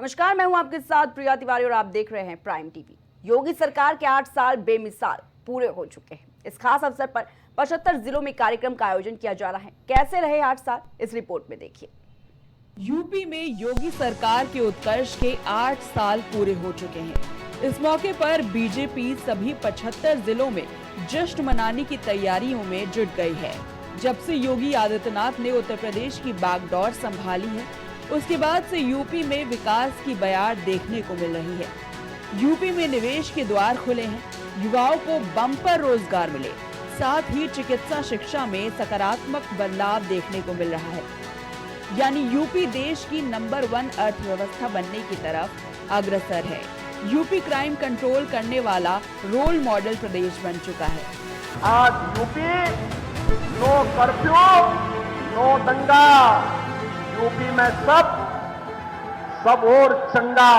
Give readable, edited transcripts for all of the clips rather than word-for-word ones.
नमस्कार, मैं हूं आपके साथ प्रिया तिवारी और आप देख रहे हैं प्राइम टीवी। योगी सरकार के 8 साल बेमिसाल पूरे हो चुके हैं। इस खास अवसर पर 75 जिलों में कार्यक्रम का आयोजन किया जा रहा है। कैसे रहे 8 साल, इस रिपोर्ट में देखिए। यूपी में योगी सरकार के उत्कर्ष के 8 साल पूरे हो चुके हैं। इस मौके पर बीजेपी सभी 75 जिलों में जश्न मनाने की तैयारियों में जुट गई है। जब से योगी आदित्यनाथ ने उत्तर प्रदेश की बागडोर संभाली है, उसके बाद से यूपी में विकास की बयार देखने को मिल रही है। यूपी में निवेश के द्वार खुले हैं, युवाओं को बम्पर रोजगार मिले, साथ ही चिकित्सा शिक्षा में सकारात्मक बदलाव देखने को मिल रहा है। यानी यूपी देश की नंबर 1 अर्थव्यवस्था बनने की तरफ अग्रसर है। यूपी क्राइम कंट्रोल करने वाला रोल मॉडल प्रदेश बन चुका है। आज यूपी नो कर्फ्यू, नो दंगा, यूपी में सब और चंगा।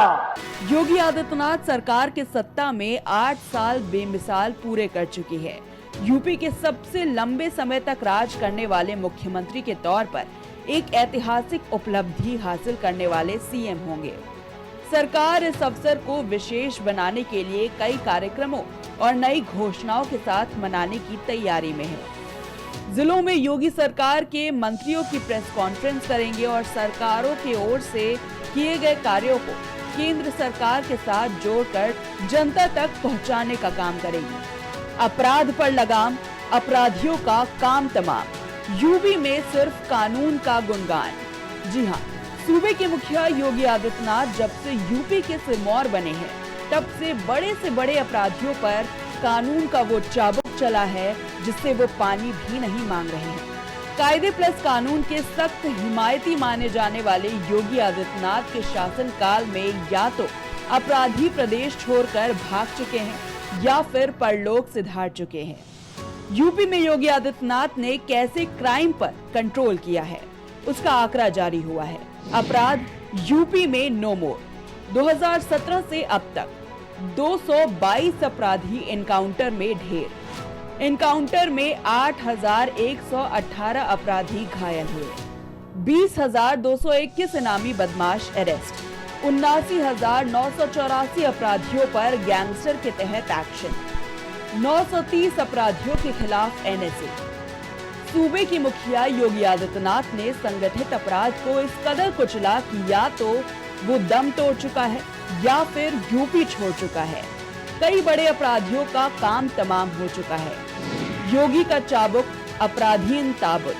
योगी आदित्यनाथ सरकार के सत्ता में 8 साल बेमिसाल पूरे कर चुकी है। यूपी के सबसे लंबे समय तक राज करने वाले मुख्यमंत्री के तौर पर एक ऐतिहासिक उपलब्धि हासिल करने वाले सीएम होंगे। सरकार इस अवसर को विशेष बनाने के लिए कई कार्यक्रमों और नई घोषणाओं के साथ मनाने की तैयारी में है। जिलों में योगी सरकार के मंत्रियों की प्रेस कॉन्फ्रेंस करेंगे और सरकारों की ओर से किए गए कार्यों को केंद्र सरकार के साथ जोड़कर जनता तक पहुंचाने का काम करेगी। अपराध पर लगाम, अपराधियों का काम तमाम। यूपी में सिर्फ कानून का गुणगान। जी हाँ, सूबे के मुखिया योगी आदित्यनाथ जब से यूपी के सिरमौर बने हैं, तब से बड़े अपराधियों पर कानून का वो चाबुक चला है जिससे वो पानी भी नहीं मांग रहे हैं। कायदे प्लस कानून के सख्त हिमायती माने जाने वाले योगी आदित्यनाथ के शासनकाल में या तो अपराधी प्रदेश छोड़कर भाग चुके हैं या फिर परलोक सिधार चुके हैं। यूपी में योगी आदित्यनाथ ने कैसे क्राइम पर कंट्रोल किया है, उसका आंकड़ा जारी हुआ है। अपराध यूपी में नो मोर। 2017 से अब तक 222 अपराधी एनकाउंटर में ढेर। एनकाउंटर में 8,118 अपराधी घायल हुए। 20,221 इनामी बदमाश अरेस्ट। 79,984 अपराधियों पर गैंगस्टर के तहत एक्शन। 930 अपराधियों के खिलाफ एनएसए। सूबे की मुखिया योगी आदित्यनाथ ने संगठित अपराध को इस कदर कुचला कि या तो वो दम तोड़ चुका है या फिर यूपी छोड़ चुका है। कई बड़े अपराधियों का काम तमाम हो चुका है। योगी का चाबुक अपराधीन ताबुत।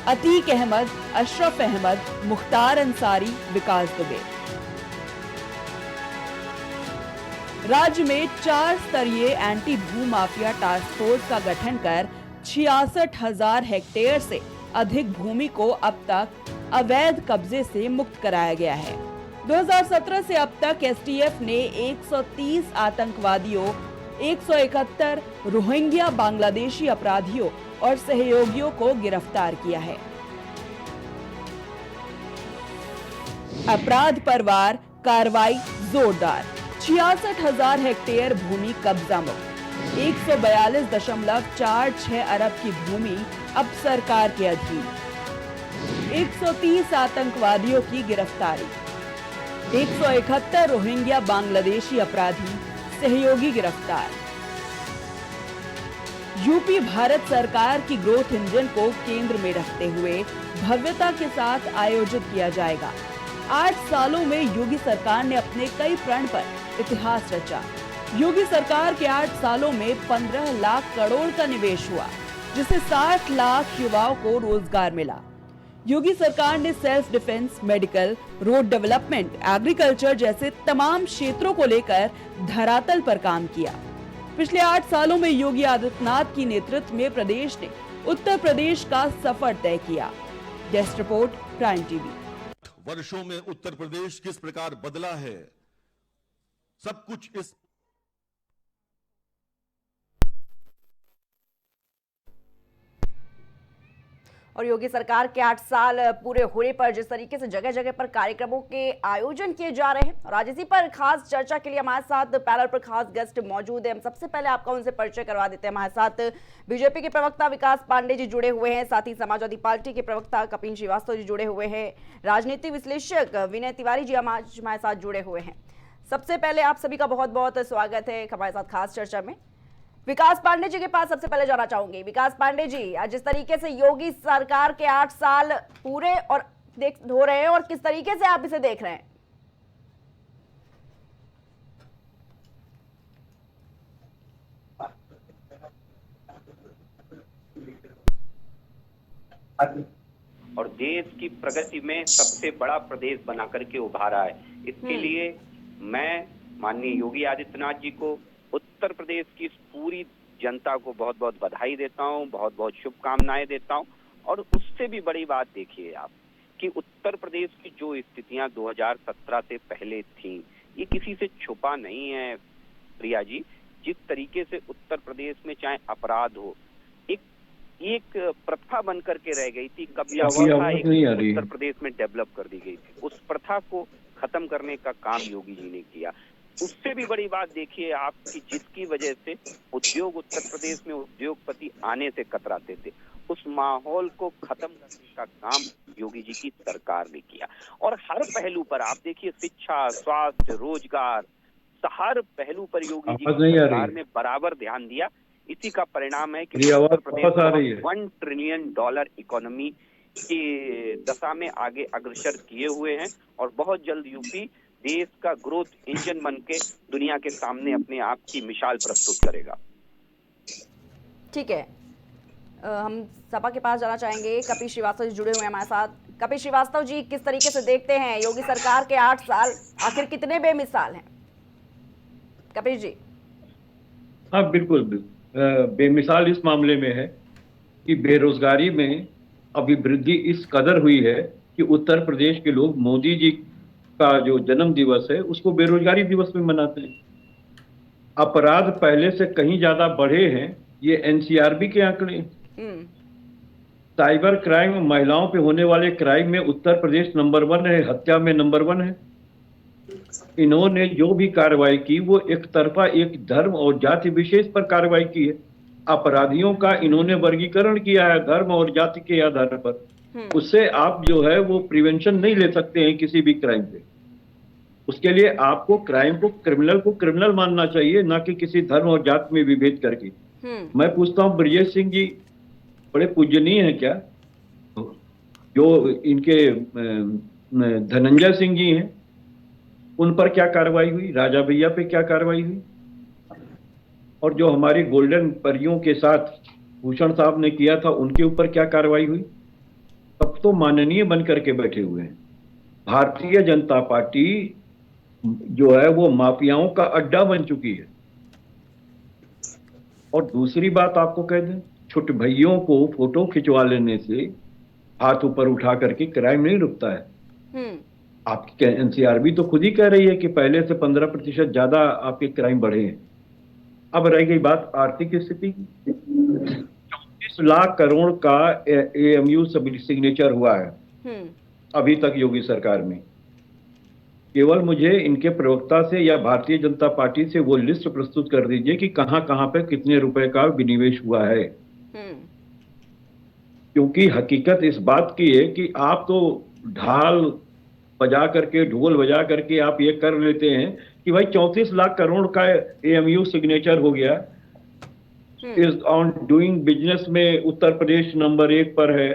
अतीक अहमद, अशरफ अहमद, मुख्तार अंसारी, विकास दुबे। राज्य में 4 स्तरीय एंटी भू माफिया टास्क फोर्स का गठन कर 66,000 हेक्टेयर से अधिक भूमि को अब तक अवैध कब्जे से मुक्त कराया गया है। 2017 से अब तक एसटीएफ ने 130 आतंकवादियों, 171 रोहिंग्या बांग्लादेशी अपराधियों और सहयोगियों को गिरफ्तार किया है। अपराध पर वार कार्रवाई जोरदार। 66,000 हेक्टेयर भूमि कब्जा मुक्त। 142.46 अरब की भूमि अब सरकार के अधीन। 130 आतंकवादियों की गिरफ्तारी। 171 रोहिंग्या बांग्लादेशी अपराधी सहयोगी गिरफ्तार। यूपी भारत सरकार की ग्रोथ इंजन को केंद्र में रखते हुए भव्यता के साथ आयोजित किया जाएगा। 8 सालों में योगी सरकार ने अपने कई प्रण पर इतिहास रचा। योगी सरकार के 8 सालों में 15 लाख करोड़ का निवेश हुआ, जिससे 60 लाख युवाओं को रोजगार मिला। योगी सरकार ने self defence, medical, road development, agriculture जैसे तमाम क्षेत्रों को लेकर धरातल पर काम किया। पिछले 8 सालों में योगी आदित्यनाथ की नेतृत्व में प्रदेश ने उत्तर प्रदेश का सफर तय किया। Desk report, prime TV. वर्षों में उत्तर प्रदेश किस प्रकार बदला है, सब कुछ इस और योगी सरकार के 8 साल पूरे होने पर जिस तरीके से जगह जगह पर कार्यक्रमों के आयोजन किए जा रहे हैं और आज इसी पर खास चर्चा के लिए हमारे साथ पैनल पर खास गेस्ट मौजूद हैं। हम सबसे पहले आपका उनसे परिचय करवा देते हैं। हमारे साथ बीजेपी के प्रवक्ता विकास पांडे जी जुड़े हुए हैं, साथ ही समाजवादी पार्टी के प्रवक्ता कपिल श्रीवास्तव जी जुड़े हुए हैं, राजनीति विश्लेषक विनय तिवारी जी हमारे साथ जुड़े हुए हैं। सबसे पहले आप सभी का बहुत बहुत स्वागत है हमारे साथ खास चर्चा में। विकास पांडे जी के पास सबसे पहले जाना चाहूंगी। विकास पांडे जी, आज जिस तरीके से योगी सरकार के 8 साल पूरे और हो रहे हैं और किस तरीके से आप इसे देख रहे हैं? और देश की प्रगति में सबसे बड़ा प्रदेश बना करके उभारा है। इसके लिए मैं माननीय योगी आदित्यनाथ जी को, उत्तर प्रदेश की पूरी जनता को बहुत बहुत बधाई देता हूं, बहुत बहुत शुभकामनाएं देता हूं। और उससे भी बड़ी बात देखिए आप कि उत्तर प्रदेश की जो स्थितियां 2017 से पहले थीं, ये किसी से छुपा नहीं है प्रिया जी। जिस तरीके से उत्तर प्रदेश में चाहे अपराध हो, एक प्रथा बन करके रह गई थी, कब्जा व्यवस्था उत्तर प्रदेश में डेवलप कर दी गई थी। उस प्रथा को खत्म करने का काम योगी जी ने किया। उससे भी बड़ी बात देखिए आप कि जिसकी वजह से उद्योग उत्तर प्रदेश में उद्योगपति आने से कतराते थे, उस माहौल को खत्म करने का काम योगी जी की सरकार ने किया। और हर पहलू पर आप देखिए, शिक्षा, स्वास्थ्य, रोजगार, हर पहलू पर योगी जी की सरकार ने बराबर ध्यान दिया। इसी का परिणाम है कि उत्तर प्रदेश $1 ट्रिलियन इकोनॉमी की दशा में आगे अग्रसर किए हुए हैं और बहुत जल्द यूपी देश का ग्रोथ इंजन बन के दुनिया के सामने अपने आप की मिसाल प्रस्तुत करेगा। ठीक है, हम सपा के पास जाना चाहेंगे। कपिल श्रीवास्तव जी जुड़े हुए हैं हमारे साथ। कपिल श्रीवास्तव जी, किस तरीके से देखते हैं योगी सरकार के 8 साल आखिर कितने बेमिसाल हैं? कपिल जी। हाँ, बिल्कुल बेमिसाल इस मामले में है कि बेरोजगारी में अभिवृद्धि इस कदर हुई है कि उत्तर प्रदेश के लोग मोदी जी का जो जन्म दिवस है उसको बेरोजगारी दिवस में मनाते हैं। अपराध पहले से कहीं ज्यादा बढ़े हैं, ये एनसीआरबी के आंकड़े। साइबर क्राइम, महिलाओं पे होने वाले क्राइम में उत्तर प्रदेश नंबर 1 है, हत्या में नंबर 1 है। इन्होंने जो भी कार्रवाई की वो एक तरफा एक धर्म और जाति विशेष पर कार्रवाई की है। अपराधियों का इन्होंने वर्गीकरण किया है धर्म और जाति के आधार पर। उससे आप जो है वो प्रिवेंशन नहीं ले सकते हैं किसी भी क्राइम पे। उसके लिए आपको क्राइम को क्रिमिनल मानना चाहिए, ना कि किसी धर्म और जाति में विभेद करके। मैं पूछता हूँ, ब्रजेश सिंह जी बड़े पूजनीय हैं क्या? जो इनके धनंजय सिंह जी हैं, उन पर क्या कार्रवाई हुई? राजा भैया पे क्या कार्रवाई हुई? और जो हमारी गोल्डन परियों के साथ भूषण साहब ने किया था, उनके ऊपर क्या कार्रवाई हुई? अब तो माननीय बन करके बैठे हुए हैं। भारतीय जनता पार्टी जो है वो माफियाओं का अड्डा बन चुकी है। और दूसरी बात आपको कह दें, छोटे भाइयों को फोटो खिंचवा लेने से हाथ ऊपर उठा करके क्राइम नहीं रुकता है। आपकी एनसीआरबी तो खुद ही कह रही है कि पहले से 15% ज्यादा आपके क्राइम बढ़े हैं। अब रह गई बात आर्थिक स्थिति की। 34 लाख करोड़ का एएमयू सिग्नेचर हुआ है अभी तक योगी सरकार में। केवल मुझे इनके प्रवक्ता से या भारतीय जनता पार्टी से वो लिस्ट प्रस्तुत कर दीजिए कि कहां पे कितने रुपए का विनिवेश हुआ है। क्योंकि हकीकत इस बात की है कि आप तो ढोल बजा करके आप ये कर लेते हैं कि भाई 34 लाख करोड़ का एएमयू सिग्नेचर हो गया, इज ऑन डूइंग बिजनेस में उत्तर प्रदेश नंबर 1 पर है।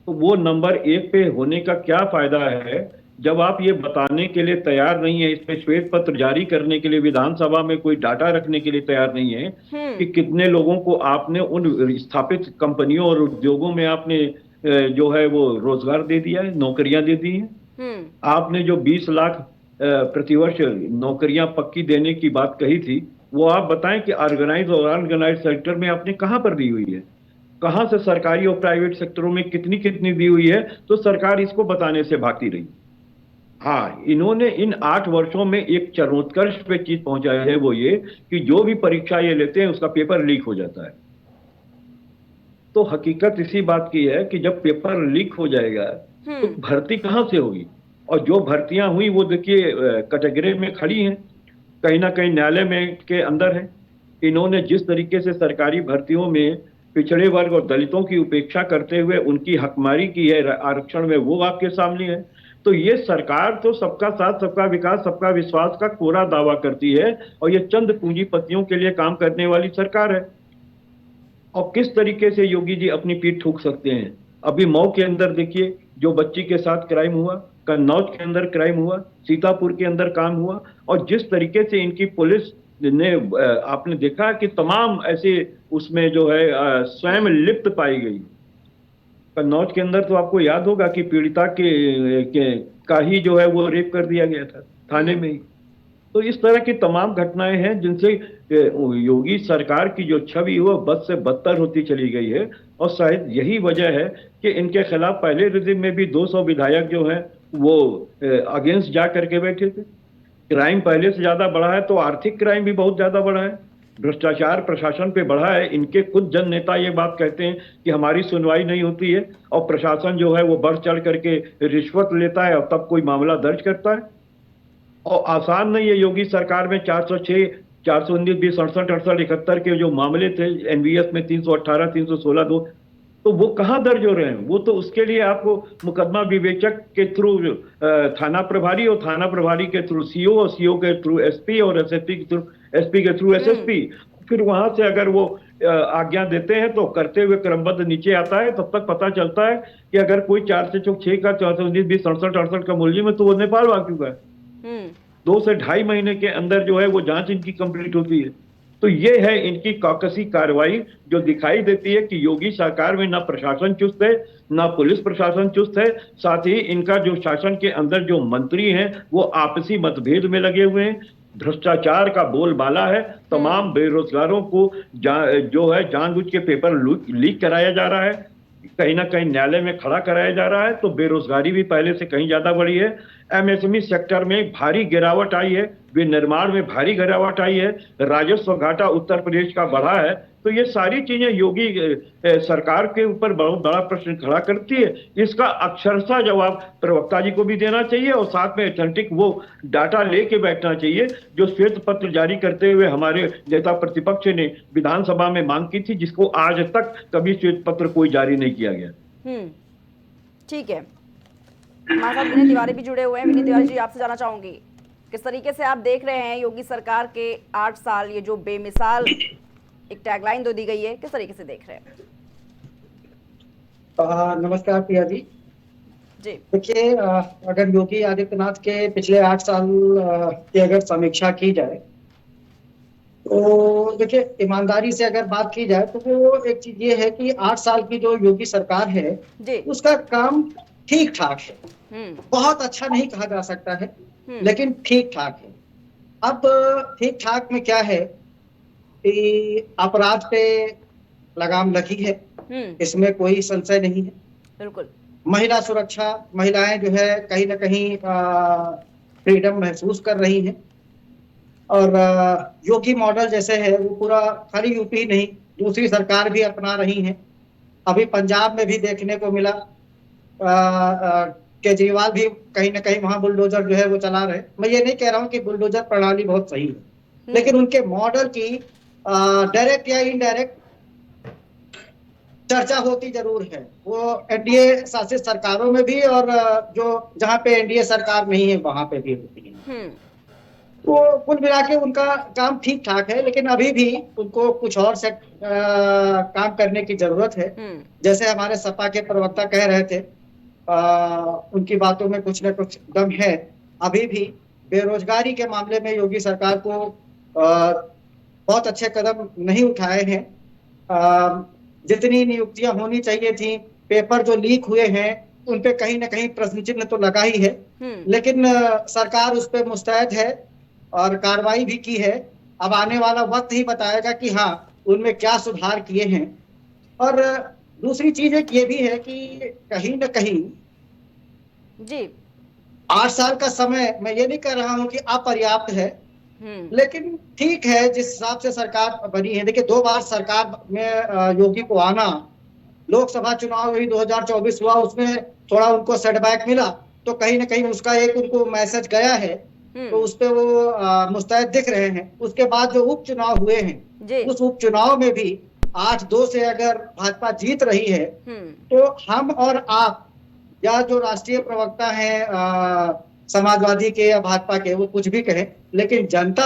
तो वो नंबर 1 पे होने का क्या फायदा है जब आप ये बताने के लिए तैयार नहीं है, इस पे श्वेत पत्र जारी करने के लिए विधानसभा में कोई डाटा रखने के लिए तैयार नहीं है कि कितने लोगों को आपने उन स्थापित कंपनियों और उद्योगों में आपने जो है वो रोजगार दे दिया है, नौकरियां दे दी हैं। आपने जो 20 लाख प्रतिवर्ष नौकरियां पक्की देने की बात कही थी, वो आप बताएं कि ऑर्गेनाइज और अनऑर्गेनाइज सेक्टर में आपने कहां पर दी हुई है, कहां से सरकारी और प्राइवेट सेक्टरों में कितनी कितनी दी हुई है। तो सरकार इसको बताने से भागती रही। हाँ, इन्होंने इन 8 वर्षों में एक चरमोत्कर्ष पे चीज पहुंचाई है, वो ये कि जो भी परीक्षा ये लेते हैं उसका पेपर लीक हो जाता है। तो हकीकत इसी बात की है कि जब पेपर लीक हो जाएगा तो भर्ती कहाँ से होगी? और जो भर्तियां हुई वो देखिए कैटेगरी में खड़ी हैं, कहीं ना कहीं न्यायालय में के अंदर है। इन्होंने जिस तरीके से सरकारी भर्तियों में पिछड़े वर्ग और दलितों की उपेक्षा करते हुए उनकी हकमारी की है आरक्षण में, वो आपके सामने है। तो ये सरकार तो सबका साथ, सबका विकास, सबका विश्वास का कोरा दावा करती है और ये चंद पूंजीपतियों के लिए काम करने वाली सरकार है। और किस तरीके से योगी जी अपनी पीठ ठोक सकते हैं? अभी मऊ के अंदर देखिए जो बच्ची के साथ क्राइम हुआ, कन्नौज के अंदर क्राइम हुआ, सीतापुर के अंदर काम हुआ, और जिस तरीके से इनकी पुलिस ने आपने देखा कि तमाम ऐसे उसमें जो है स्वयं लिप्त पाई गई। कन्नौज के अंदर तो आपको याद होगा कि पीड़िता का ही जो है वो रेप कर दिया गया था थाने में ही। तो इस तरह की तमाम घटनाएं हैं जिनसे योगी सरकार की जो छवि वो बद से बदतर होती चली गई है। और शायद यही वजह है कि इनके खिलाफ पहले रिजिम में भी 200 विधायक जो हैं वो अगेंस्ट जा करके बैठे थे। क्राइम पहले से ज्यादा बढ़ा है, तो आर्थिक क्राइम भी बहुत ज्यादा बढ़ा है, भ्रष्टाचार प्रशासन पे बढ़ा है। इनके खुद जन नेता ये बात कहते हैं कि हमारी सुनवाई नहीं होती है और प्रशासन जो है वो बढ़ चढ़ करके रिश्वत लेता है और तब कोई मामला दर्ज करता है। और आसान नहीं है, योगी सरकार में 406, 419, 20, 67, 68, 71 के जो मामले थे, एनवीएस में 318, 316, 2, तो वो कहाँ दर्ज हो रहे हैं? वो तो उसके लिए आपको मुकदमा विवेचक के थ्रू थाना प्रभारी और थाना प्रभारी के थ्रू सीओ और सीओ के थ्रू एसपी और एसएसपी के थ्रू एसपी के थ्रू एसएसपी, फिर वहां से अगर वो आज्ञा देते हैं तो करते हुए क्रमबद्ध नीचे आता है। तब तक पता चलता है कि अगर कोई 4 से 6 का 419, 20, 67, 68 का मुलजिम है तो वो नेपाल भाग चुका है। 2 से 2.5 महीने के अंदर जो है वो जांच इनकी कंप्लीट होती है। तो ये है इनकी कॉकसी कार्रवाई जो दिखाई देती है कि योगी सरकार में ना प्रशासन चुस्त है, ना पुलिस प्रशासन चुस्त है। साथ ही इनका जो शासन के अंदर जो मंत्री हैं वो आपसी मतभेद में लगे हुए हैं। भ्रष्टाचार का बोलबाला है। तमाम बेरोजगारों को जो है जानबूझ के पेपर लीक कराया जा रहा है, कहीं ना कहीं न्यायालय में खड़ा कराया जा रहा है। तो बेरोजगारी भी पहले से कहीं ज्यादा बढ़ी है। एमएसएमई सेक्टर में भारी गिरावट आई है, विनिर्माण में भारी गिरावट आई है, राजस्व घाटा उत्तर प्रदेश का बढ़ा है। तो ये सारी चीजें योगी सरकार के ऊपर बहुत बड़ा प्रश्न खड़ा करती है। इसका अक्षरशः जवाब प्रवक्ता जी को भी देना चाहिए और साथ में ऑथेंटिक वो डाटा लेके बैठना चाहिए जो श्वेत पत्र जारी करते हुए हमारे नेता प्रतिपक्ष ने विधानसभा में मांग की थी, जिसको आज तक कभी श्वेत पत्र कोई जारी नहीं किया गया। ठीक है, हमारे साथ विनय तिवारी भी जुड़े हुए हैं। विनय तिवारी जी, आपसे जानना चाहूंगी किस तरीके से आप देख रहे हैं योगी सरकार के 8 साल, ये जो बेमिसाल एक टैगलाइन दो दी गई है, किस तरीके से देख रहे हैं? नमस्कार प्रिया जी। देखिए, अगर योगी आदित्यनाथ के पिछले 8 साल की अगर समीक्षा की जाए तो देखिए, ईमानदारी से अगर बात की जाए तो वो एक चीज ये है कि 8 साल की जो योगी सरकार है उसका काम ठीक ठाक है। बहुत अच्छा नहीं कहा जा सकता है, लेकिन ठीक ठाक है। अब ठीक ठाक में क्या है कि अपराध पे लगाम लगी है, इसमें कोई संशय नहीं है। बिल्कुल। महिला सुरक्षा, महिलाएं जो है कहीं ना कहीं फ्रीडम महसूस कर रही हैं। और योगी मॉडल जैसे है वो पूरा खाली यूपी नहीं, दूसरी सरकार भी अपना रही है। अभी पंजाब में भी देखने को मिला, केजरीवाल भी कहीं ना कहीं वहां बुलडोजर जो है वो चला रहे। मैं ये नहीं कह रहा हूँ कि बुलडोजर प्रणाली बहुत सही है, लेकिन उनके मॉडल की डायरेक्ट या इनडायरेक्ट चर्चा होती जरूर है। वो एनडीए शासित सरकारों में भी और जो जहां पे एनडीए सरकार नहीं है वहां पे भी होती है। तो कुल मिला के उनका काम ठीक ठाक है, लेकिन अभी भी उनको कुछ और से काम करने की जरूरत है। जैसे हमारे सपा के प्रवक्ता कह रहे थे, उनकी बातों में कुछ न कुछ दम है। अभी भी बेरोजगारी के मामले में योगी सरकार को बहुत अच्छे कदम नहीं उठाए हैं। जितनी नियुक्तियां होनी चाहिए थी, पेपर जो लीक हुए हैं उन पे कहीं ना कहीं प्रश्न चिन्ह तो लगा ही है, लेकिन सरकार उस पर मुस्तैद है और कार्रवाई भी की है। अब आने वाला वक्त ही बताएगा कि हाँ उनमें क्या सुधार किए हैं। और दूसरी चीज एक ये भी है कि कहीं न कहीं जी 8 साल का समय, मैं ये नहीं कह रहा हूं कि अपर्याप्त है, लेकिन ठीक है जिस हिसाब से सरकार बनी है। देखिए 2 बार सरकार में योगी को आना लोकसभा चुनाव ही 2024 हुआ, उसमें थोड़ा उनको सेटबैक मिला, तो कहीं ना कहीं उसका एक उनको मैसेज गया है, तो उस पे वो मुस्तैद दिख रहे हैं। उसके बाद जो उपचुनाव हुए जी। हैं, उस उपचुनाव में भी 8-2 से अगर भाजपा जीत रही है, तो हम और आप या जो राष्ट्रीय प्रवक्ता हैं समाजवादी के या भाजपा के, वो कुछ भी कहें, लेकिन जनता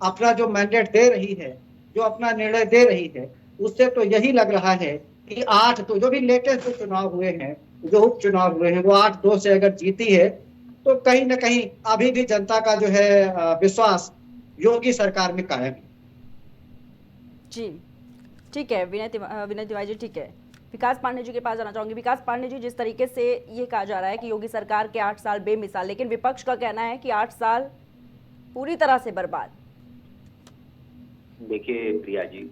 अपना जो मैंडेट दे रही है, जो अपना निर्णय दे रही है, उससे तो यही लग रहा है कि 8 तो जो भी लेटेस्ट जो चुनाव हुए हैं, जो उपचुनाव हुए हैं, वो 8-2 से अगर जीती है, तो कहीं ना कहीं अभी भी जनता का जो है विश्वास योगी सरकार में कायम है। जी ठीक है विनय तिवारी जी, ठीक है। विकास पांडे जी के पास जाना चाहूंगी। विकास पांडे जी, जिस तरीके से ये कहा जा रहा है कि योगी सरकार के 8 साल बेमिसाल, लेकिन विपक्ष का कहना है कि 8 साल पूरी तरह से बर्बाद। देखिए प्रिया जी,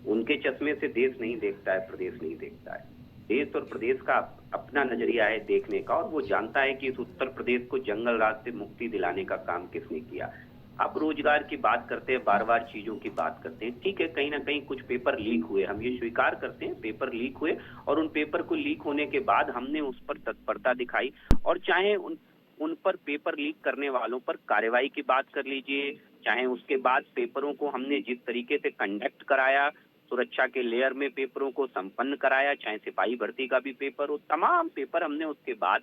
उनके चश्मे से देश नहीं देखता है, प्रदेश नहीं देखता है। देश और प्रदेश का अपना नजरिया है देखने का, और वो जानता है कि इस उत्तर प्रदेश को जंगल राज से मुक्ति दिलाने का काम किसने किया। आप रोजगार की बात करते हैं, बार बार चीजों की बात करते हैं, ठीक है, कहीं ना कहीं कुछ पेपर लीक हुए, हम ये स्वीकार करते हैं, पेपर लीक हुए, और उन पेपर को लीक होने के बाद हमने उस पर तत्परता दिखाई, और चाहे उन पर पेपर लीक करने वालों पर कार्रवाई की बात कर लीजिए, चाहे उसके बाद पेपरों को हमने जिस तरीके से कंडक्ट कराया, सुरक्षा के लेयर में पेपरों को संपन्न कराया, चाहे सिपाही भर्ती का भी पेपर हो, तमाम पेपर हमने उसके बाद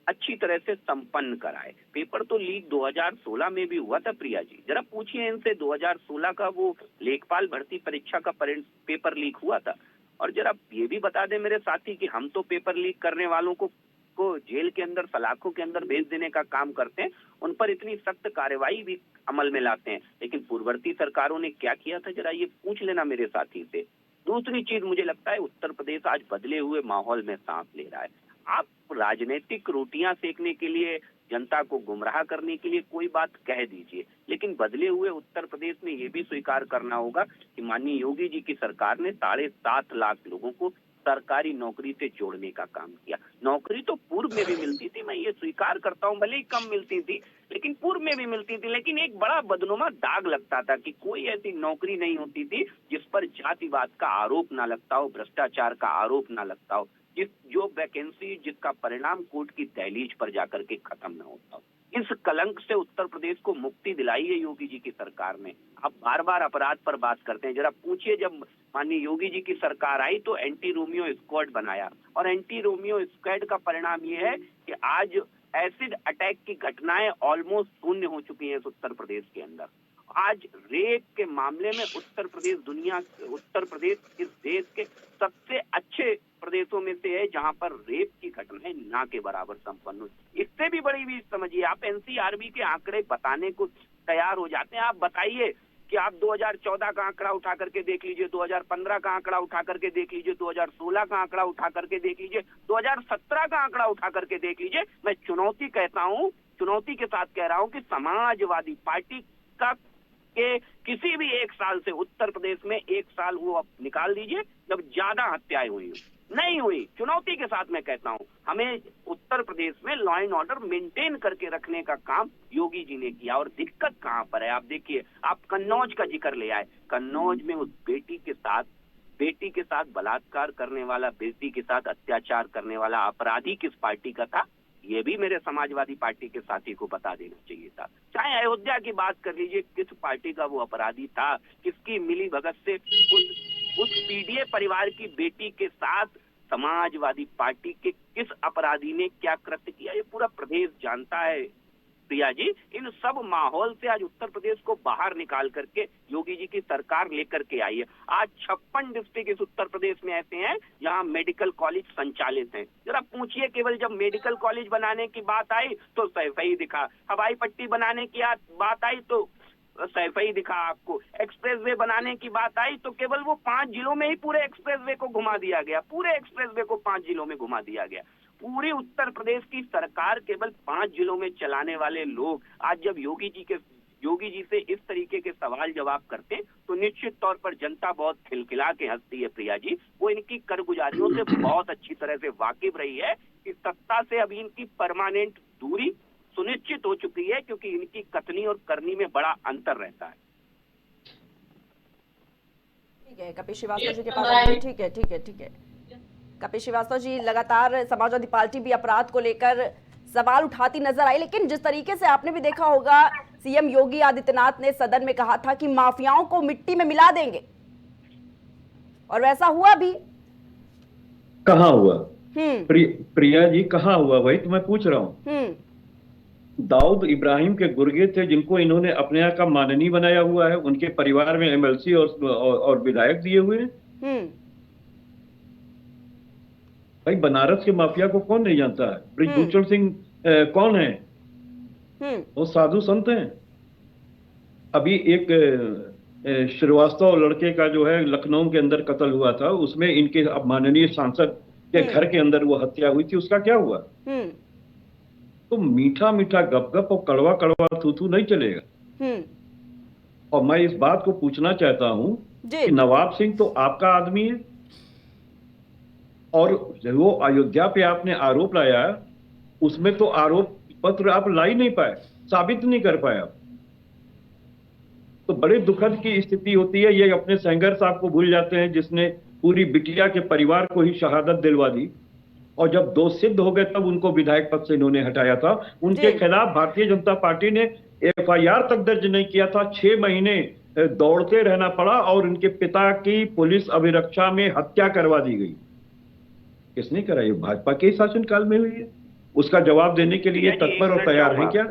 अच्छी तरह से संपन्न कराए। पेपर तो लीक 2016 में भी हुआ था प्रिया जी, जरा पूछिए इनसे, 2016 का वो लेखपाल भर्ती परीक्षा का पेपर लीक हुआ था। और जरा ये भी बता दें मेरे साथी कि हम तो पेपर लीक करने वालों को जेल के अंदर, सलाखों के अंदर भेज देने का काम करते हैं, उन पर इतनी सख्त कार्रवाई भी अमल में लाते हैं, लेकिन पूर्ववर्ती सरकारों ने क्या किया था जरा ये पूछ लेना मेरे साथी से। दूसरी चीज, मुझे लगता है उत्तर प्रदेश आज बदले हुए माहौल में सांस ले रहा है। आप राजनीतिक रोटियां सेकने के लिए, जनता को गुमराह करने के लिए कोई बात कह दीजिए, लेकिन बदले हुए उत्तर प्रदेश में ये भी स्वीकार करना होगा कि माननीय योगी जी की सरकार ने 7.5 लाख लोगों को सरकारी नौकरी से जोड़ने का काम किया। नौकरी तो पूर्व में भी मिलती थी, मैं ये स्वीकार करता हूँ, भले ही कम मिलती थी, लेकिन पूर्व में भी मिलती थी, लेकिन एक बड़ा बदनुमा दाग लगता था कि कोई ऐसी नौकरी नहीं होती थी जिस पर जातिवाद का आरोप ना लगता हो, भ्रष्टाचार का आरोप ना लगता हो, जो वैकेंसी जिसका परिणाम कोर्ट की दहलीज पर जाकर के खत्म ना होता हो। इस कलंक से उत्तर प्रदेश को मुक्ति दिलाई है योगी जी की सरकार ने। आप बार बार अपराध पर बात करते हैं, जरा पूछिए, जब माननीय योगी जी की सरकार आई तो एंटी रोमियो स्क्वाड बनाया, और एंटी रोमियो स्क्वाड का परिणाम ये है कि आज एसिड अटैक की घटनाएं ऑलमोस्ट शून्य हो चुकी हैं इस उत्तर प्रदेश के अंदर। आज रेप के मामले में उत्तर प्रदेश इस देश के सबसे अच्छे प्रदेशों में से है जहां पर रेप की घटनाएं ना के बराबर संपन्न हुई। इससे भी बड़ी भी समझिए, आप एनसीआरबी के आंकड़े बताने को तैयार हो जाते हैं। आप बताइए कि आप 2014 का आंकड़ा उठा करके देख लीजिए, 2015 का आंकड़ा उठा करके देख लीजिए, 2016 का आंकड़ा उठा करके देख लीजिए, 2017 का आंकड़ा उठा करके देख लीजिए। मैं चुनौती कहता हूं, चुनौती के साथ कह रहा हूं कि समाजवादी पार्टी का के किसी भी एक साल से उत्तर प्रदेश में एक साल वो आप निकाल दीजिए जब ज्यादा हत्याएं हुई नहीं हुई। चुनौती के साथ मैं कहता हूं, हमें उत्तर प्रदेश में लॉ एंड ऑर्डर मेंटेन करके रखने का काम योगी जी ने किया। और दिक्कत कहां पर है, आप देखिए, आप कन्नौज का जिक्र ले आए, कन्नौज में उस बेटी के साथ बलात्कार करने वाला, बेटी के साथ अत्याचार करने वाला अपराधी किस पार्टी का था, ये भी मेरे समाजवादी पार्टी के साथी को बता देना चाहिए था। चाहे अयोध्या की बात कर लीजिए, किस पार्टी का वो अपराधी था, किसकी मिली भगत से उस पीडीए परिवार की बेटी के साथ समाजवादी पार्टी के किस अपराधी ने क्या कृत्य किया, ये पूरा प्रदेश जानता है प्रिया जी। इन सब माहौल से आज उत्तर प्रदेश को बाहर निकाल करके योगी जी की सरकार लेकर के आई है। आज 56 डिस्ट्रिक्ट इस उत्तर प्रदेश में ऐसे हैं जहां मेडिकल कॉलेज संचालित हैं। जरा पूछिए, केवल जब मेडिकल कॉलेज बनाने की बात आई तो सही दिखा, हवाई पट्टी बनाने की बात आई तो सही दिखा, आपको एक्सप्रेसवे बनाने की बात आई तो केवल वो 5 जिलों में ही पूरे एक्सप्रेसवे को घुमा दिया गया, पूरे एक्सप्रेसवे को 5 जिलों में घुमा दिया गया। पूरी उत्तर प्रदेश की सरकार केवल 5 जिलों में चलाने वाले लोग आज जब योगी जी से इस तरीके के सवाल जवाब करते तो निश्चित तौर पर जनता बहुत खिलखिला के हंसती है प्रिया जी। वो इनकी कारगुजारियों से बहुत अच्छी तरह से वाकिफ रही है कि सत्ता से अभी इनकी परमानेंट दूरी सुनिश्चित हो चुकी है, क्योंकि इनकी कथनी और करनी में बड़ा अंतर रहता है। ठीक है, कपिल श्रीवास्तव जी के पास, ठीक है। कपिल श्रीवास्तव जी, लगातार समाजवादी पार्टी भी अपराध को लेकर सवाल उठाती नजर आई, लेकिन जिस तरीके से आपने भी देखा होगा, सीएम योगी आदित्यनाथ ने सदन में कहा था कि माफियाओं को मिट्टी में मिला देंगे, और वैसा हुआ भी। कहाँ हुआ? प्रिया जी, कहाँ हुआ? वही तो मैं पूछ रहा हूँ। दाऊद इब्राहिम के गुर्गे थे जिनको इन्होंने अपने यहाँ का माननीय बनाया हुआ है, उनके परिवार में एमएलसी और विधायक दिए हुए हैं। भाई, बनारस के माफिया को कौन नहीं जानता है? बृजभूषण सिंह कौन है? वो साधु संत हैं। अभी एक श्रीवास्तव लड़के का जो है लखनऊ के अंदर कत्ल हुआ था, उसमें इनके माननीय सांसद के घर के अंदर वो हत्या हुई थी, उसका क्या हुआ? तो मीठा मीठा गप गप और कड़वा कड़वा थू थू नहीं चलेगा। और मैं इस बात को पूछना चाहता हूं कि नवाब सिंह तो आपका आदमी है, और वो अयोध्या पे आपने आरोप लाया, उसमें तो आरोप पत्र आप ला ही नहीं पाए, साबित नहीं कर पाए आप। तो बड़े दुखद की स्थिति होती है। ये अपने सेंगर साहब को भूल जाते हैं जिसने पूरी बिटिया के परिवार को ही शहादत दिलवा दी, और जब दोष सिद्ध हो गए तब उनको विधायक पद से इन्होंने हटाया था। उनके खिलाफ भारतीय जनता पार्टी ने एफआईआर तक दर्ज नहीं किया था, 6 महीने दौड़ते रहना पड़ा, और उनके पिता की पुलिस अभिरक्षा में हत्या करवा दी गई। किसने कराई? भाजपा के शासनकाल में हुई है। उसका जवाब देने के लिए तत्पर और तैयार है क्या?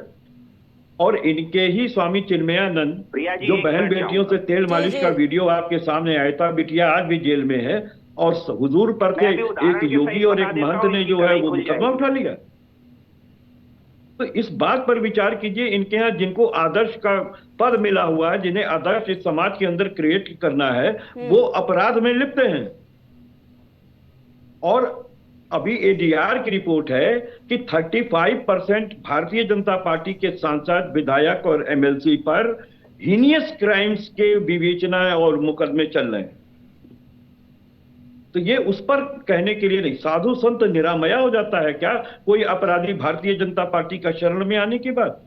और इनके ही स्वामी चिन्मयानंद, जो बहन बेटियों से तेल मालिश का वीडियो आपके सामने आया था, बिटिया आज भी जेल में है, और हुजूर पर के एक योगी और एक महंत ने जो है वो मुकदमा उठा लिया। तो इस बात पर विचार कीजिए, इनके यहाँ जिनको आदर्श का पद मिला हुआ है, जिन्हें आदर्श इस समाज के अंदर क्रिएट करना है, वो अपराध में लिप्त हैं। और अभी एडीआर की रिपोर्ट है कि 35% भारतीय जनता पार्टी के सांसद, विधायक और एमएलसी पर हीनियस क्राइम्स के विवेचना और मुकदमे चल रहे हैं। तो ये उस पर कहने के लिए नहीं, साधु संत निरामया हो जाता है क्या कोई अपराधी भारतीय जनता पार्टी का शरण में आने के बाद?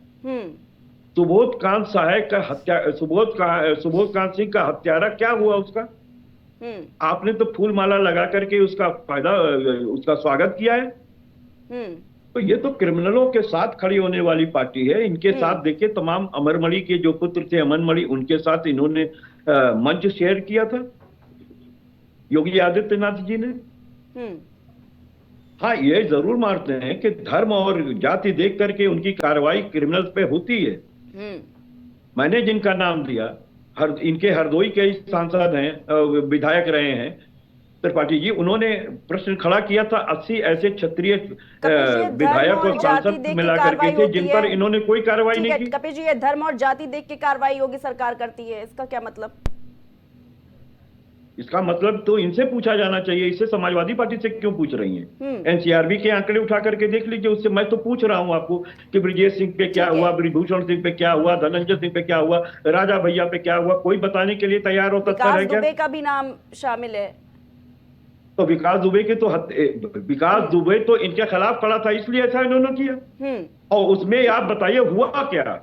सुबोध कांत सहायक का हत्या, सुबोध कांत सिंह का हत्यारा क्या हुआ उसका? आपने तो फूल माला लगा करके उसका स्वागत किया है। तो ये तो क्रिमिनलों के साथ खड़ी होने वाली पार्टी है। इनके साथ देखिए, तमाम अमरमणि के जो पुत्र थे, अमनमणि, उनके साथ इन्होंने मंच शेयर किया था योगी आदित्यनाथ जी ने। हाँ, ये जरूर मानते हैं कि धर्म और जाति देख करके उनकी कार्रवाई क्रिमिनल्स पे होती है। मैंने जिनका नाम दिया, इनके हरदोई के सांसद हैं, विधायक रहे हैं त्रिपाठी जी, उन्होंने प्रश्न खड़ा किया था 80 ऐसे क्षत्रिय विधायक और सांसद मिला करके थे जिन पर इन्होंने कोई कार्रवाई नहीं की। कपिल जी, ये धर्म और जाति देख के कार्रवाई योगी सरकार करती है, इसका क्या मतलब? इसका मतलब तो इनसे पूछा जाना चाहिए, इससे समाजवादी पार्टी से क्यों पूछ रही हैं? एनसीआरबी के आंकड़े उठा करके देख लीजिए, उससे मैं तो पूछ रहा हूं आपको कि ब्रिजेश सिंह पे क्या हुआ, ब्रिजभूषण सिंह पे क्या हुआ, धनंजय सिंह पे क्या हुआ, राजा भैया पे क्या हुआ, कोई बताने के लिए तैयार हो सकता है क्या? विकास दुबे का भी नाम शामिल है। तो विकास दुबे तो इनके खिलाफ खड़ा था, इसलिए ऐसा इन्होंने किया। और उसमें आप बताइए हुआ क्या?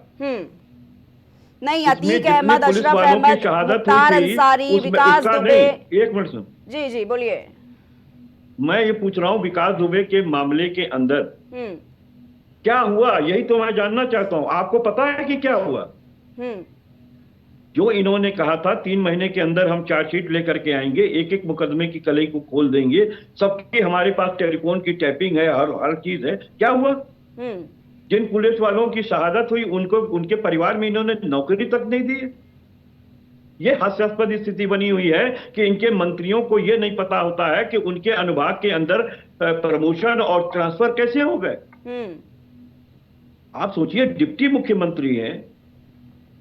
नहीं, अतीक अहमद, अशरफ अहमद, मुख्तार अंसारी, विकास दुबे। एक मिनट सुन। जी बोलिए। मैं ये पूछ रहा हूँ, विकास दुबे के मामले के अंदर क्या हुआ, यही तो मैं जानना चाहता हूँ। आपको पता है कि क्या हुआ? जो इन्होंने कहा था 3 महीने के अंदर हम चार्जशीट लेकर के आएंगे, एक एक मुकदमे की कलई को खोल देंगे, सबके हमारे पास टेलीफोन की टैपिंग है, हर चीज है, क्या हुआ? जिन पुलिस वालों की शहादत हुई उनको, उनके परिवार में इन्होंने नौकरी तक नहीं दी। ये हास्यास्पद स्थिति बनी हुई है कि इनके मंत्रियों को ये नहीं पता होता है कि उनके अनुभाग के अंदर प्रमोशन और ट्रांसफर कैसे हो गए। आप सोचिए, डिप्टी मुख्यमंत्री हैं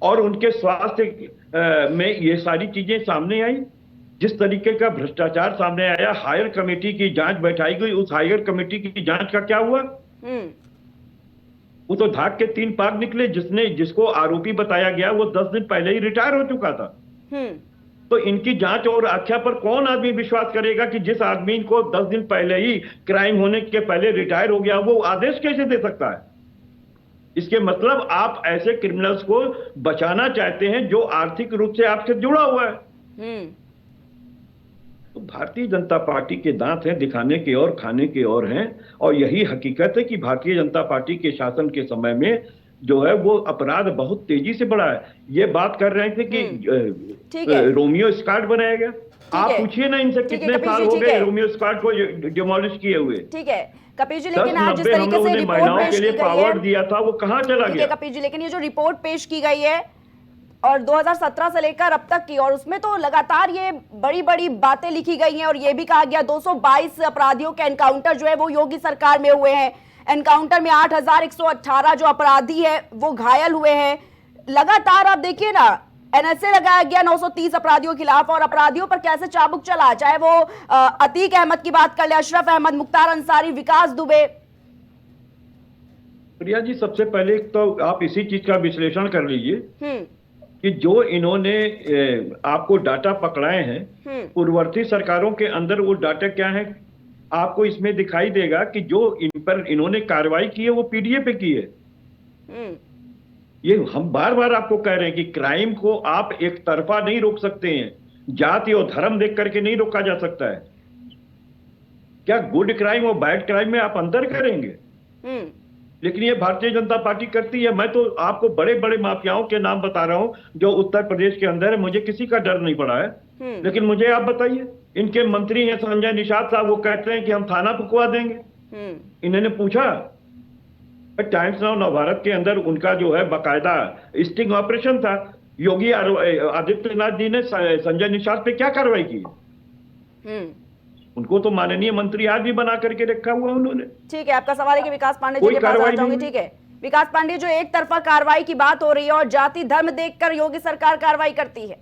और उनके स्वास्थ्य में ये सारी चीजें सामने आई, जिस तरीके का भ्रष्टाचार सामने आया, हायर कमेटी की जांच बैठाई गई, उस हायर कमेटी की जांच का क्या हुआ? वो तो धाक के 3 पाग निकले। जिसको आरोपी बताया गया वो 10 दिन पहले ही रिटायर हो चुका था। तो इनकी जांच और आख्या पर कौन आदमी विश्वास करेगा कि जिस आदमी को 10 दिन पहले ही क्राइम होने के पहले रिटायर हो गया, वो आदेश कैसे दे सकता है? इसके मतलब आप ऐसे क्रिमिनल्स को बचाना चाहते हैं जो आर्थिक रूप से आपसे जुड़ा हुआ है। तो भारतीय जनता पार्टी के दांत हैं दिखाने के और खाने के और हैं, और यही हकीकत है कि भारतीय जनता पार्टी के शासन के समय में जो है वो अपराध बहुत तेजी से बढ़ा है। ये बात कर रहे थे कि ठीक है। रोमियो स्क्वाड बनाया गया। आप है। पूछिए ना इनसे ठीक है, कितने कपिल साल जी, हो ठीक गए है। रोमियो स्क्वाड को डिमोलिश किए हुए। ठीक है कपिल जी, 10 लेकिन आज जिस 90 हम तरीके लोगों से ने रिपोर्ट महिलाओं पेश के लिए की गई पावर है, दिया था, वो कहाँ चला ठीक है गया? कपिल जी, लेकिन ये जो रिपोर्ट पेश की गई है और 2017 से लेकर अब तक की, और उसमें तो लगातार ये बड़ी बड़ी बातें लिखी गई हैं और ये भी कहा गया 222 अपराधियों के एनकाउंटर जो है वो योगी सरकार में हुए हैं। एनकाउंटर में 8118 जो अपराधी है वो घायल हुए हैं। लगातार आप देखिए ना, एनएसए लगाया गया 930 अपराधियों के खिलाफ, और अपराधियों पर कैसे चाबुक चला, चाहे वो अतीक अहमद की बात कर ले, अशरफ अहमद, मुख्तार अंसारी, विकास दुबे। प्रिया जी, सबसे पहले तो आप इसी चीज का विश्लेषण कर लीजिए कि जो इन्होंने आपको डाटा पकड़ाए हैं पूर्ववर्ती सरकारों के अंदर, वो डाटा क्या है आपको इसमें दिखाई देगा कि जो इन पर इन्होंने कार्रवाई की है वो पीडीए पे की है। ये हम बार बार आपको कह रहे हैं कि क्राइम को आप एक तरफा नहीं रोक सकते हैं, जाति और धर्म देख करके नहीं रोका जा सकता है। क्या गुड क्राइम और बैड क्राइम में आप अंतर करेंगे? लेकिन ये भारतीय जनता पार्टी करती है। मैं तो आपको बड़े बड़े माफियाओं के नाम बता रहा हूं जो उत्तर प्रदेश के अंदर है, मुझे किसी का डर नहीं पड़ा है। लेकिन मुझे आप बताइए, इनके मंत्री हैं संजय निषाद साहब, वो कहते हैं कि हम थाना पकवा देंगे। इन्होंने पूछा, टाइम्स नाउ नवभारत के अंदर उनका जो है बाकायदा स्टिंग ऑपरेशन था। योगी आदित्यनाथ जी ने संजय निषाद पे क्या कार्रवाई की? उनको तो माननीय मंत्री आज भी बना करके रखा हुआ उन्होंने। ठीक है, आपका सवाल है कि विकास पांडे जी के पास आना चाहूंगी। ठीक है विकास पांडे, जो एक तरफा कार्रवाई की बात हो रही है और जाति धर्म देखकर योगी सरकार कार्रवाई करती है।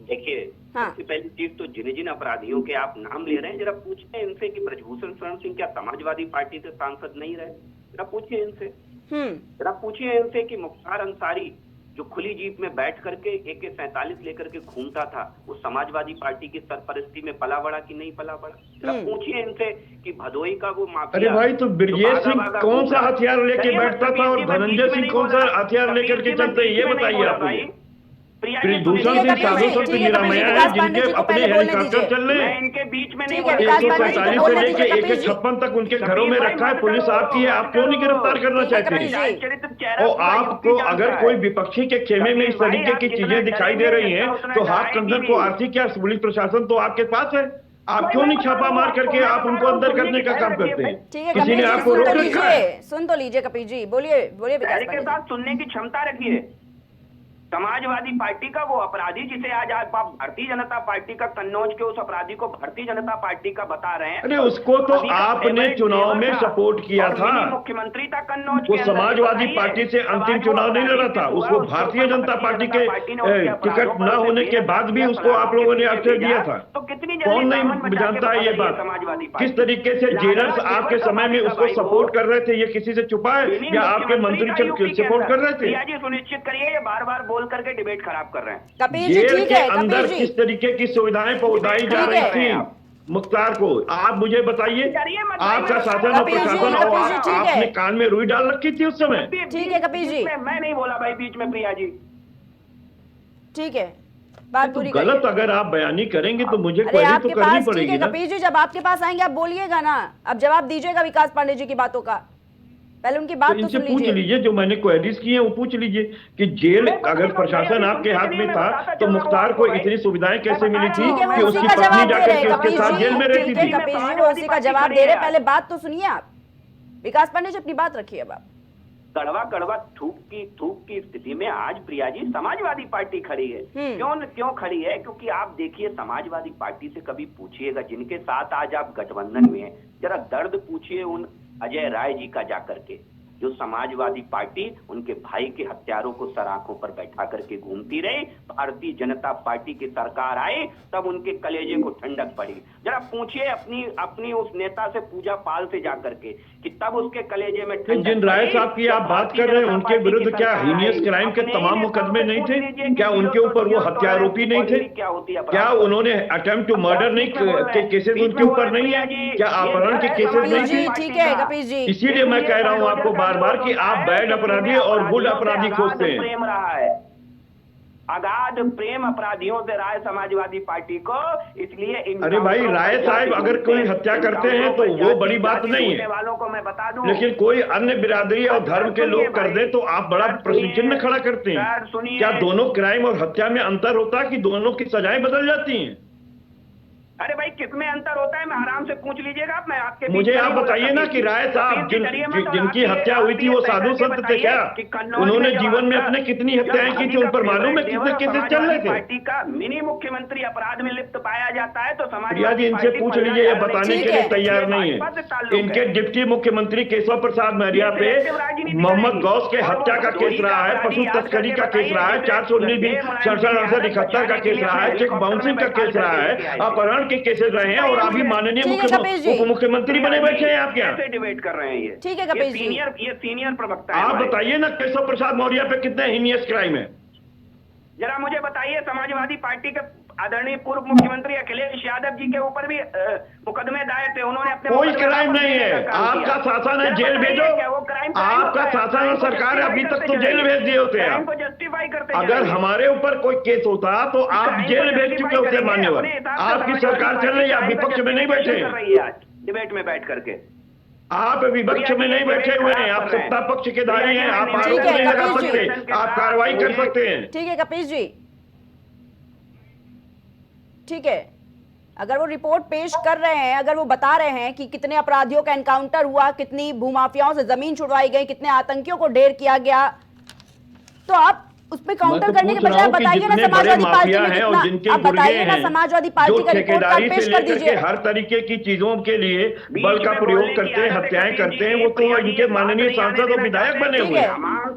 देखिए, सबसे पहली चीज तो जिन जिन अपराधियों के आप नाम ले रहे हैं, जरा पूछते हैं इनसे कि ब्रजभूषण शरण सिंह क्या समाजवादी पार्टी से सांसद नहीं रहे? जरा पूछिए इनसे। जरा पूछिए इनसे कि मुख्तार अंसारी जो खुली जीप में बैठ करके AK-47 लेकर के घूमता था, वो समाजवादी पार्टी की सरपरस्ती में पला बड़ा कि नहीं पला बड़ा? जरा पूछिए इनसे कि भदोई का वो माफिया। अरे भाई, तो ब्रजेश सिंह कौन सा हथियार लेके बैठता था और धनंजय सिंह कौन सा हथियार लेकर के चलते, ये बताइए आप मुझे। ब्रजभूषण सिंह साधु संत निरामया है जिनके अपने हेलीकॉप्टर चल रहे हैं। इनके बीच में नहीं 147 से लेके AK-56 तक उनके घरों में रखा है। पुलिस आपकी है, आप क्यों नहीं गिरफ्तार करना चाहते हैं? और आपको अगर कोई विपक्षी के खेमे में इस तरीके की चीजें दिखाई दे रही हैं तो हाथ कंधर को आरती, क्या पुलिस प्रशासन तो आपके पास है? आप क्यों नहीं छापा मार करके आप उनको अंदर करने का काम करते हैं? किसी ने आपको रोक रखा है? सुन तो लीजिए कपिल जी, बोलिए बोलिए विकास के साथ सुनने की क्षमता रखिए। समाजवादी पार्टी का वो अपराधी जिसे आज आप भारतीय जनता पार्टी का, कन्नौज के उस अपराधी को भारतीय जनता पार्टी का बता रहे हैं। अरे उसको तो आपने चुनाव में सपोर्ट किया था, मुख्यमंत्री था कन्नौज। वो समाजवादी पार्टी से अंतिम चुनाव नहीं लड़ा था, उसको भारतीय जनता पार्टी के टिकट न होने के बाद भी उसको आप लोगों ने अवसर दिया था। तो कितनी कौन नहीं जानता है ये बात? किस तरीके से जेलर्स आपके समय में उसको सपोर्ट कर रहे थे, ये किसी से छुपा है या आपके मंत्री सपोर्ट कर रहे थे? सुनिश्चित करिए, ये बार बार बोल करके डिबेट खराब कर रहे हैं। कपिल जी, ठीक है अंदर किस तरीके की सुविधाएं पहुंचाई जा रही थी मुख्तार को, आप मुझे बताइए। आपका शासन और प्रशासन और आपने कान में रुई डाल रखी थी उस समय। ठीक है कपिल जी, मैं नहीं बोला भाई बीच में, प्रिया जी। ठीक है, बात पूरी करिए। गलत अगर आप बयानी करेंगे तो मुझे अरे क्वेरी आपके तो करनी पास, पड़ेगी ठीक है ना। कपिल जी, जब आपके पास आएंगे आप बोलिएगा ना, अब जवाब दीजिएगा विकास पांडे जी की बातों का। पहले उनकी बात तो इनसे सुन पूछ लीजिए। लीजिए, जो मैंने क्वेरीज की है वो पूछ लीजिए कि जेल अगर प्रशासन आपके हाथ में था तो मुख्तार को इतनी सुविधाएं कैसे मिली थी ठीक है, कि वो उसी उसकी का पत्नी जवाब दे जाकर रहे के हैं उसके कपिल साथ जेल में जी। रहती ठीक है थी। कपिल जी, वो उसी का जवाब दे रहे हैं, पहले बात तो सुनिए आप। विकास पांडे जी अपनी बात रखिए अब आप। कड़वा कड़वा थूक की स्थिति में आज प्रिया जी समाजवादी पार्टी खड़ी है। क्यों खड़ी है? क्योंकि आप देखिए, समाजवादी पार्टी से कभी पूछिएगा जिनके साथ आज आप गठबंधन में हैं, जरा दर्द पूछिए उन अजय राय जी का जाकर के, जो समाजवादी पार्टी उनके भाई के हत्यारों को सर आंखों पर बैठा करके घूमती रही। भारतीय जनता पार्टी की सरकार आई तब उनके कलेजे को ठंडक पड़ी। जरा पूछिए अपनी उस नेता से, पूजा पाल से जाकर के, कि तब उसके कलेजे में ठंडक। जिन राय साहब की आप बात कर रहे हैं उनके विरुद्ध क्या हीनियस क्राइम के तमाम मुकदमे नहीं थे? क्या उनके ऊपर वो हत्यारोपी नहीं थे? क्या उन्होंने अटेम्प्ट टू मर्डर नहीं के केसेस उनके ऊपर नहीं है? क्या अपहरण के केसेस नहीं थे? ठीक है कपिल जी, इसीलिए मैं कह रहा हूँ आपको बार बार कि आप बैड अपराधी और गुड अपराधी खोजते हैं। प्रेम रहा है अगाध प्रेम अपराधियों से राय समाजवादी पार्टी को, इसलिए इन अरे भाई, राय साहब अगर कोई हत्या करते हैं तो वो बड़ी बात नहीं है, वालों को मैं बता दूं, लेकिन कोई अन्य बिरादरी और धर्म के लोग कर दे तो आप बड़ा प्रश्न चिन्ह खड़ा करते हैं। क्या दोनों क्राइम और हत्या में अंतर होता है कि दोनों की सजाएं बदल जाती हैं? अरे भाई, किसमें अंतर होता है? मैं आराम से पूछ लीजिएगा, मैं आपके मुझे आप बताइए ना कि राय साहब जिनकी हत्या हुई थी वो साधु संत थे क्या? उन्होंने जीवन में अपने कितनी हत्याएं की थी? उन पर मालूम है कितने केसेस चल रहे थे? पार्टी का मिनी मुख्यमंत्री अपराध में लिप्त पाया जाता है तो प्रिया जी इनसे पूछ लीजिए, ये बताने के लिए तैयार नहीं है। इनके डिप्टी मुख्यमंत्री केशव प्रसाद मौर्य पे मोहम्मद गौस के हत्या का केस रहा है, पशु तस्करी का केस रहा है, 419/67/71 का केस रहा है, चेक बाउंसिंग का केस रहा है, अपहरण के केसेस रहे हैं, और अभी माननीय उप मुख्यमंत्री बने बैठे हैं। आप क्या डिबेट कर रहे हैं? ये ठीक है कपिल जी, ये सीनियर प्रवक्ता है। आप बताइए ना केशव प्रसाद मौर्य पे कितने हीनियस क्राइम है? जरा मुझे बताइए, समाजवादी पार्टी के आदरणीय पूर्व मुख्यमंत्री अखिलेश यादव जी के ऊपर भी मुकदमे दायर थे, उन्होंने अपने कोई क्राइम नहीं है। आपका शासन है, जेल भेजो। आपका शासन और सरकार अभी तक तो जेल भेज दिए होते हैं। जस्टिफाई करते अगर हमारे ऊपर कोई केस होता तो आप जेल भेज चुके होते मान्यवर। आपकी सरकार चल रही है, आप विपक्ष में नहीं बैठे हैं, डिबेट में बैठ करके आप विपक्ष में नहीं बैठे हुए हैं, आप सत्ता पक्ष के दायरे हैं, आप आरोप नहीं लगा सकते, आप कार्रवाई कर सकते हैं। ठीक है कपिल जी, ठीक है। अगर वो रिपोर्ट पेश कर रहे हैं, अगर वो बता रहे हैं कि कितने अपराधियों का एनकाउंटर हुआ, कितनी भूमाफियाओं से जमीन छुड़वाई गई, कितने आतंकियों को ढेर किया गया, तो आप उसमें काउंटर करने के बजाय बताइए ना समाजवादी पार्टी में कितना, आप बताइए ना समाजवादी पार्टी का रिपोर्ट कार्ड पेश कर दीजिए। हर तरीके की चीजों के लिए बल का प्रयोग करते हैं, हत्याएं करते हैं, वो तो इनके माननीय सांसद और विधायक बने हुए हैं।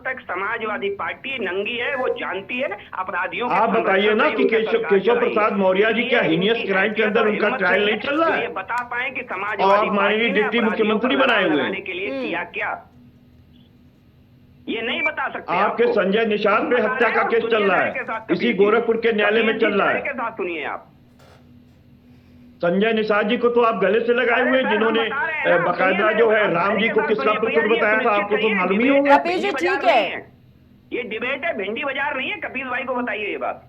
तक समाजवादी पार्टी नंगी है, वो जानती है अपराधियों। आप बताइए ना कि केशव प्रसाद मौर्य जी क्या हीनियस क्राइम के अंदर उनका ट्रायल नहीं चल रहा है? ये बता पाए कि समाजवादी और माननीय डिप्टी मुख्यमंत्री बनाए हुए हैं के लिए किया क्या, ये नहीं बता सकते। आपके संजय निषाद पे हत्या का केस चल रहा है, इसी गोरखपुर के न्यायालय में चल रहा है। सुनिए आप, संजय निषाद जी को तो आप गले से लगाए हुए, जिन्होंने बाकायदा जो है राम जी को किसका पुत्र बताया था, आपको तो मालूम ही होगा। कपिल जी ठीक है, ये डिबेट है, भिंडी बाजार नहीं है। कपिल भाई को बताइए ये बात।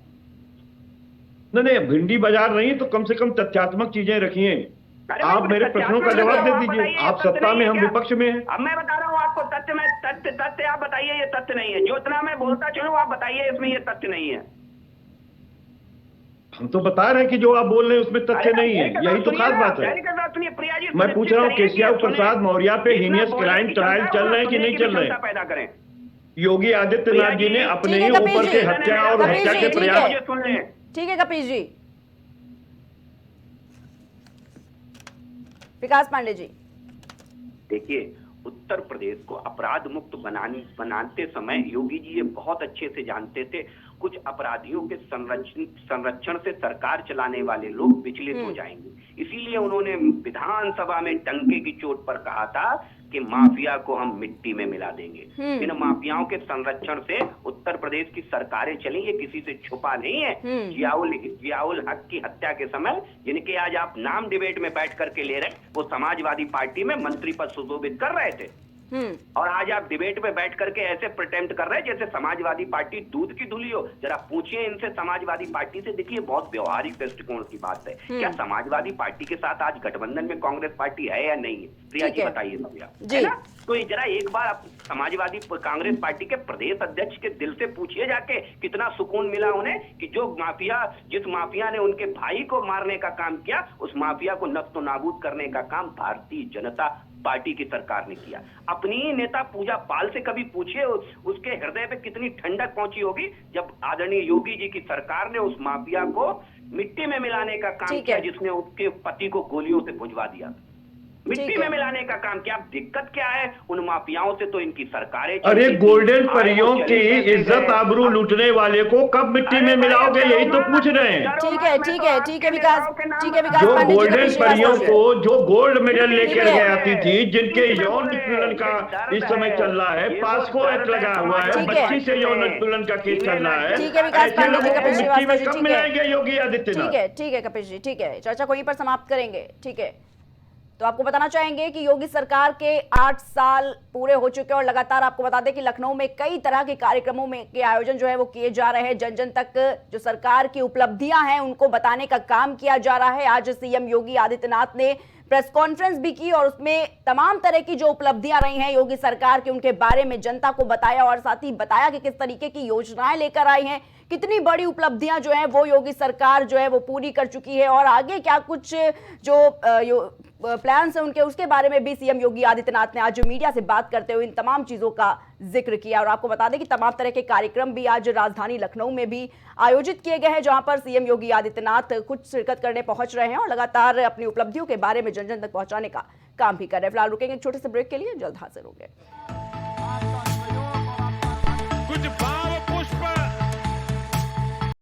नहीं, भिंडी बाजार नहीं, तो कम से कम तथ्यात्मक चीजें रखिए। आप मेरे प्रश्नों का जवाब दे दीजिए। आप सत्ता में, हम विपक्ष में हैं। अब मैं बता रहा हूँ आपको तथ्य, में तथ्य आप बताइए ये तथ्य नहीं है। जो इतना मैं बोलता चलूं आप बताइए इसमें ये तथ्य नहीं है। हम तो बता रहे हैं कि जो आप बोल रहे हैं उसमें तथ्य नहीं है, यही तो खास बात है। मैं पूछ रहा हूँ केशव प्रसाद मौर्य पे हीनियस क्राइम ट्रायल चल रहे हैं कि नहीं चल रहे हैं? पैदा करें। योगी आदित्यनाथ जी ने अपने ही ऊपर से हत्या और हत्या के प्रयास। ठीक है कपिल जी। विकास पांडे जी, देखिए, उत्तर प्रदेश को अपराध मुक्त बनाते समय योगी जी ये बहुत अच्छे से जानते थे, कुछ अपराधियों के संरक्षण से सरकार चलाने वाले लोग विचलित हो जाएंगे। इसीलिए उन्होंने विधानसभा में डंके की चोट पर कहा था कि माफिया को हम मिट्टी में मिला देंगे। इन माफियाओं के संरक्षण से उत्तर प्रदेश की सरकारें चली, ये किसी से छुपा नहीं है। जियाउल हक की हत्या के समय जिनके आज आप नाम डिबेट में बैठ करके ले रहे, वो समाजवादी पार्टी में मंत्री पद सुशोभित कर रहे थे, और आज आप डिबेट में बैठ करके ऐसे प्रिटेम्प्ट कर रहे हैं जैसे समाजवादी पार्टी दूध की धुली हो। जरा पूछिए इनसे, समाजवादी पार्टी से। देखिए, बहुत व्यवहारिक दृष्टिकोण की बात है। क्या समाजवादी पार्टी के साथ आज गठबंधन में कांग्रेस पार्टी है या नहीं है? प्रिया जी बताइए भैया, है ना? तो जरा एक बार आप समाजवादी कांग्रेस पार्टी के प्रदेश अध्यक्ष के दिल से पूछिए जाके, कितना सुकून मिला उन्हें कि जिस माफिया ने उनके भाई को मारने का काम किया, उस माफिया को नष्ट नाबूद करने का काम भारतीय जनता पार्टी की सरकार ने किया। अपनी नेता पूजा पाल से कभी पूछिए उसके हृदय पे कितनी ठंडक पहुंची होगी जब आदरणीय योगी जी की सरकार ने उस माफिया को मिट्टी में मिलाने का काम किया, जिसने उसके पति को गोलियों से भुजवा दिया। मिट्टी में मिलाने का काम किया। दिक्कत क्या है? उन माफियाओं से तो इनकी सरकारें। अरे गोल्डन परियों की इज्जत आबरू लूटने वाले को कब मिट्टी में मिलाओगे, यही तो पूछ रहे हैं। ठीक है विकास, जो गोल्डन परियों को जो गोल्ड मेडल लेकर के आती थी, जिनके यौन उत्पीड़न का इस समय चल रहा है, पास्को एक्ट लगा हुआ है, बच्ची से यौन उत्पीड़न का केस चल रहा है, ठीक है विकास पांडे जी, कपिल श्रीवास्तव जी, कब मिलाएंगे योगी आदित्यनाथ? ठीक है कपिल जी, ठीक है, चर्चा को यहीं पर समाप्त करेंगे। ठीक है, तो आपको बताना चाहेंगे कि योगी सरकार के 8 साल पूरे हो चुके हैं और लगातार आपको बता दें कि लखनऊ में कई तरह के कार्यक्रमों में के आयोजन जो है वो किए जा रहे हैं। जन जन तक जो सरकार की उपलब्धियां हैं उनको बताने का काम किया जा रहा है। आज सीएम योगी आदित्यनाथ ने प्रेस कॉन्फ्रेंस भी की और उसमें तमाम तरह की जो उपलब्धियां रही हैं योगी सरकार की उनके बारे में जनता को बताया और साथ ही बताया कि किस तरीके की योजनाएं लेकर आई हैं, कितनी बड़ी उपलब्धियां जो हैं वो योगी सरकार जो है वो पूरी कर चुकी है और आगे क्या कुछ जो प्लान्स हैं उनके, उसके बारे में भी सीएम योगी आदित्यनाथ ने आज मीडिया से बात करते हुए इन तमाम चीजों का जिक्र किया। और आपको बता दें कि तमाम तरह के कार्यक्रम भी आज राजधानी लखनऊ में भी आयोजित किए गए हैं, जहां पर सीएम योगी आदित्यनाथ खुद शिरकत करने पहुंच रहे हैं और लगातार अपनी उपलब्धियों के बारे में जन जन तक पहुंचाने का काम भी कर रहे हैं। फिलहाल रुकेंगे एक छोटे से ब्रेक के लिए, जल्द हाजिर होंगे।